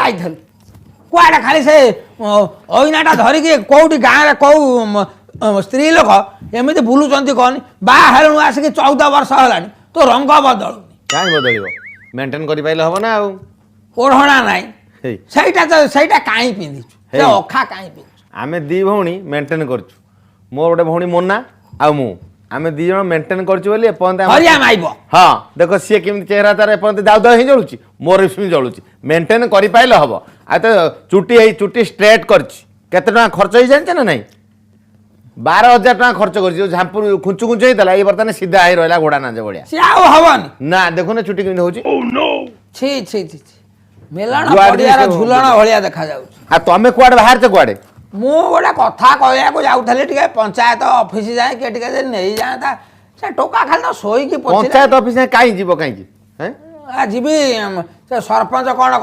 ଯାଇଥିଲୁ କୁଆଡ଼େ ଖାଲି ସେ ଅଇନାଟା ଧରିକି କେଉଁଠି ଗାଁରେ କେଉଁ ସ୍ତ୍ରୀ ଲୋକ ଏମିତି ବୁଲୁଛନ୍ତି କହନି ବାହା ହେଲୁଣୁ ଆସିକି 14 ବର୍ଷ ହେଲାଣି ତୋ ରଙ୍ଗ ବଦଳୁନି। କାହିଁ ବଦଳିବ ମେଣ୍ଟେନ୍ କରିପାରିଲେ ହବ ନା ଆଉ। ଓଢ଼ଣା ନାହିଁ ସେଇଟା କାହିଁ ପିନ୍ଧିଛୁ ସେ ଅଖା କାହିଁ ପିନ୍ଧିଛୁ? ଆମେ ଦି ଭଉଣୀ ମେଣ୍ଟେନ୍ କରୁଛୁ ମୋର ଗୋଟେ ଭଉଣୀ ମୋନା ଆଉ ମୁଁ ଆମେ ଦି ଜଣ ମେଣ୍ଟେନ୍ କରୁଛୁ ବୋଲି ଏପର୍ଯ୍ୟନ୍ତ ହରିଆ ମାଇବ। ହଁ ଦେଖ ସିଏ କେମିତି ଚେହେରା ତାର ଏପର୍ଯ୍ୟନ୍ତ ଦାଉ ଦାଉ ହେଇ ଜଳୁଛି ମୋର ବି ଜଳୁଛି ମେଣ୍ଟେନ୍ କରିପାରିଲେ ହବ। ଆଉ ତ ଚୁଟି ଷ୍ଟ୍ରେଟ୍ କରିଛି କେତେ ଟଙ୍କା ଖର୍ଚ୍ଚ ହେଇ ଜାଣିଛ ନା ନାଇଁ 12,000 ଟଙ୍କା ଖର୍ଚ୍ଚ କରିଛି ଯୋଉ ଝାମ୍ପୁର ଖୁଞ୍ଚୁ ହେଇଥିଲା ଏଇ ବର୍ତ୍ତମାନ ସିଧା ହେଇ ରହିଲା ଘୋଡ଼ା ନାଞ୍ଜ ଭଳିଆ। ସିଏ ଆଉ ହବନି ନା ଦେଖୁନ ଚୁଟି କେମିତି ହଉଛି ଛି ଛି ଛି ମେଲଣ ପଡ଼ିଆର ଝୁଲଣ ଭଳିଆ ଦେଖାଯାଉଛି। ଆଉ ତମେ କୁଆଡ଼େ ବାହାରିଛ କୁଆଡ଼େ? ମୁଁ ଗୋଟେ କଥା କହିବାକୁ ଯାଉଥିଲି ଟିକେ ପଞ୍ଚାୟତ ଅଫିସ ଯାଏ କିଏ ଟିକେ ଯଦି ନେଇଯାଆନ୍ତା ସେ ଟୋକା ଖାଲି ତ ଶୋଇକି ପଞ୍ଚାୟତ ଅଫିସ କାହିଁ ଯିବ କାହିଁକି? ଯିବି ସେ ସରପଞ୍ଚ କ'ଣ